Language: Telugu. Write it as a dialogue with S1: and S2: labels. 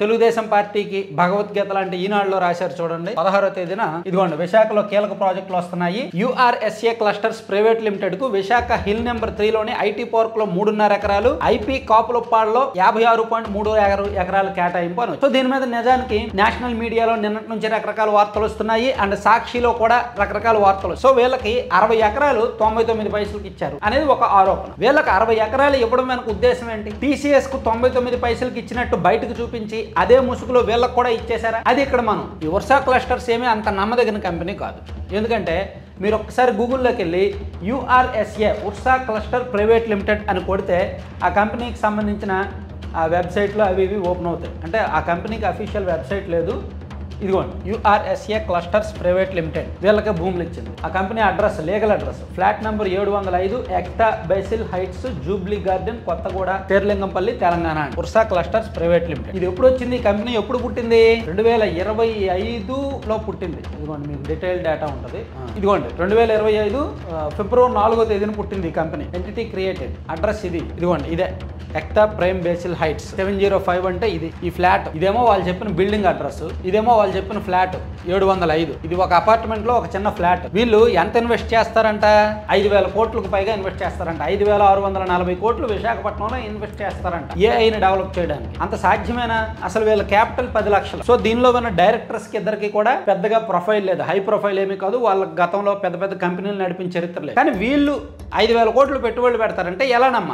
S1: తెలుగుదేశం పార్టీకి భగవద్గీత లాంటి ఈనాడులో రాశారు చూడండి 16వ తేదీన ఇదిగోండి విశాఖలో కీలక ప్రాజెక్టులు వస్తున్నాయి. యూఆర్ఎస్ఏ క్లస్టర్స్ ప్రైవేట్ లిమిటెడ్ కు విశాఖ హిల్ నెంబర్ 3 లోని ఐటీ పార్క్ లో 3.5 ఎకరాలు, ఐపీ కాపులపాడులో 56.3 ఎకరాలు కేటాయింపు అని. సో దీని మీద నిజానికి నేషనల్ మీడియాలో నిన్నటి నుంచి రకరకాల వార్తలు వస్తున్నాయి అండ్ సాక్షిలో కూడా రకరకాల వార్తలు. సో వీళ్ళకి 60 ఎకరాలు 99 పైసలకి ఇచ్చారు అనేది ఒక ఆరోపణ. వీళ్ళకి 60 ఎకరాలు ఇవ్వడం వెనక ఉద్దేశం ఏంటి? టీసీఎస్ కు 99 పైసలకి ఇచ్చినట్టు బయటకు చూపించి అదే ముసుగులో వీళ్ళకి కూడా ఇచ్చేసారా? అది ఇక్కడ మనం ఈ వర్షా క్లస్టర్స్ ఏమీ అంత నమ్మదగిన కంపెనీ కాదు. ఎందుకంటే మీరు ఒక్కసారి గూగుల్లోకి వెళ్ళి యూఆర్ఎస్ఏ వర్షా క్లస్టర్ ప్రైవేట్ లిమిటెడ్ అని కొడితే ఆ కంపెనీకి సంబంధించిన ఆ వెబ్సైట్లో అవి ఇవి ఓపెన్ అవుతాయి. అంటే ఆ కంపెనీకి అఫీషియల్ వెబ్సైట్ లేదు. ఇదిగోండి యూఆర్ఎస్ఏ క్లస్టర్స్ ప్రైవేట్ లిమిటెడ్ వీళ్ళకి భూములు ఇచ్చింది. ఆ company address legal address flat number 705 Ekta Basil Heights Jubilee Garden Kothaguda Terlingampally Telangana. Varsha clusters private limited ఇది ఎప్పుడు వచ్చింది? ఈ కంపెనీ ఎప్పుడు పుట్టింది? 2025లో పుట్టింది. ఇదిగోండి మీకు డీటెయిల్ డేటా ఉంటుంది. ఇదిగోండి 2025 ఫిబ్రవరి 4వ తేదీన పుట్టింది ఈ కంపెనీ. ఎంటిటీ క్రియేటెడ్ అడ్రస్ ఇది. ఇదిగోండి ఇదే ఎక్టా ప్రైమ్ బేసిల్ హైట్స్ 705 అంటే ఇది. ఈ ఫ్లాట్ ఇదేమో వాళ్ళు చెప్పిన బిల్డింగ్ అడ్రస్, ఇదేమో వాళ్ళు చెప్పిన ఫ్లాట్ 705. ఇది ఒక అపార్ట్మెంట్ లో ఒక చిన్న ఫ్లాట్. వీళ్ళు ఎంత ఇన్వెస్ట్ చేస్తారంట? 5,000 కోట్లకు పైగా ఇన్వెస్ట్ చేస్తారంట. 5,640 కోట్లు విశాఖపట్నంలో ఇన్వెస్ట్ చేస్తారంట ఏఐని డెవలప్ చేయడానికి. అంత సాధ్యమేనా? అసలు వీళ్ళ క్యాపిటల్ 10 లక్షలు. సో దీనిలో ఉన్న డైరెక్టర్స్ కి ఇద్దరికి కూడా పెద్దగా ప్రొఫైల్ లేదు, హై ప్రొఫైల్ ఏమీ కాదు. వాళ్ళ గతంలో పెద్ద పెద్ద కంపెనీలు నడిపిన చరిత్ర లేదు. కానీ వీళ్ళు 5,000 కోట్లు పెట్టుబడులు పెడతారంటే ఎలా నమ్మాలి?